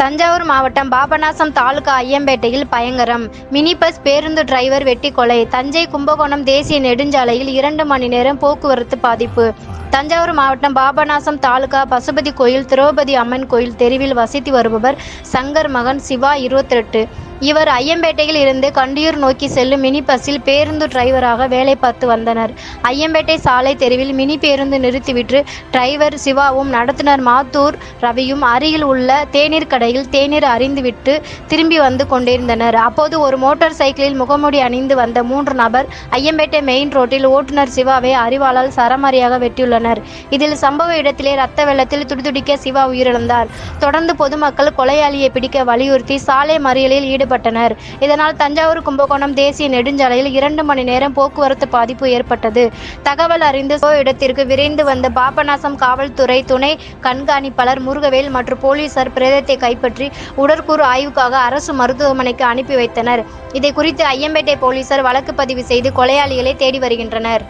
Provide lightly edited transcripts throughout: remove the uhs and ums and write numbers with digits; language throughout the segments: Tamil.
தஞ்சாவூர் மாவட்டம் பாபநாசம் தாலுகா ஐயம்பேட்டையில் பயங்கரம். மினி பஸ் பேருந்து டிரைவர் வெட்டி கொலை. தஞ்சை கும்பகோணம் தேசிய நெடுஞ்சாலையில் 2 மணி நேரம் போக்குவரத்து பாதிப்பு. தஞ்சாவூர் மாவட்டம் பாபநாசம் தாலுகா பசுபதி கோயில் திரௌபதி அம்மன் கோயில் தெருவில் வசித்து வருபவர் சங்கர் மகன் சிவா, 28. இவர் ஐயம்பேட்டையில் இருந்து கண்டியூர் நோக்கி செல்லும் மினி பஸ்ஸில் பேருந்து டிரைவராக வேலை பார்த்து வந்தனர். ஐயம்பேட்டை சாலை தெருவில் மினி பேருந்து நிறுத்திவிட்டு டிரைவர் சிவாவும் நடத்துனர் மாத்தூர் ரவியும் அருகில் உள்ள தேநீர் கடையில் தேநீர் அருந்திவிட்டு திரும்பி வந்து கொண்டிருந்தனர். அப்போது ஒரு மோட்டார் சைக்கிளில் முகமூடி அணிந்து வந்த 3 நபர் ஐயம்பேட்டை மெயின் ரோட்டில் ஓட்டுநர் சிவாவை அரிவாளால் சரமாரியாக வெட்டியுள்ளனர். இதில் சம்பவ இடத்திலே ரத்த வெள்ளத்தில் துடிதுடிக்க சிவா உயிரிழந்தார். தொடர்ந்து பொதுமக்கள் கொலையாளியை பிடிக்க வலியுறுத்தி சாலை மறியலில் ஈடுபட்டனர். இதனால் தஞ்சாவூர் கும்பகோணம் தேசிய நெடுஞ்சாலையில் 2 மணி நேரம் போக்குவரத்து பாதிப்பு ஏற்பட்டது. தகவல் அறிந்து இடத்திற்கு விரைந்து வந்த பாபநாசம் காவல்துறை துணை கண்காணிப்பாளர் முருகவேல் மற்றும் போலீசார் பிரேதத்தை கைப்பற்றி உடற்கூறு ஆய்வுக்காக அரசு மருத்துவமனைக்கு அனுப்பி வைத்தனர். இதை குறித்து ஐயம்பேட்டை போலீசார் வழக்கு பதிவு செய்து கொலையாளிகளை தேடி வருகின்றனர்.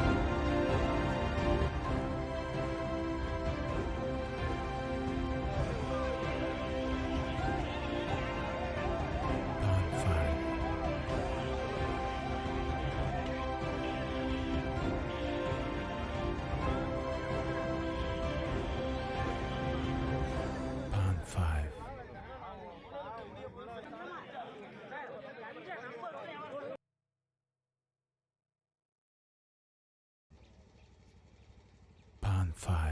Pond 5.